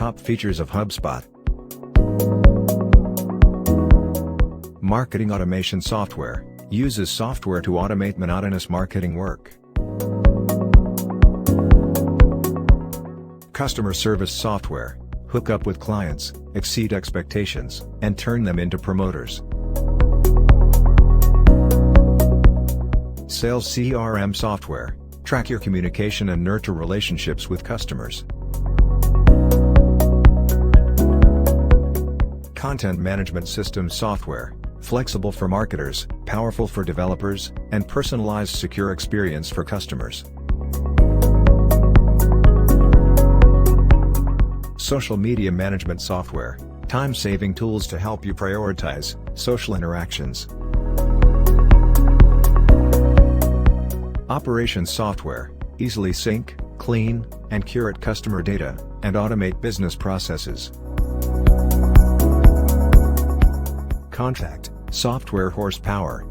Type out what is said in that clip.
top features of HubSpot. Marketing automation software uses software to automate monotonous marketing work. Customer service software hook up with clients, exceed expectations, and turn them into promoters. Sales CRM software track your communication and nurture relationships with customers. Content management system software flexible for marketers, powerful for developers, and personalized secure experience for customers. Social media management software, time-saving tools to help you prioritize social interactions. Operations software, easily sync, clean, and curate customer data, and automate business processes. Contact software horsepower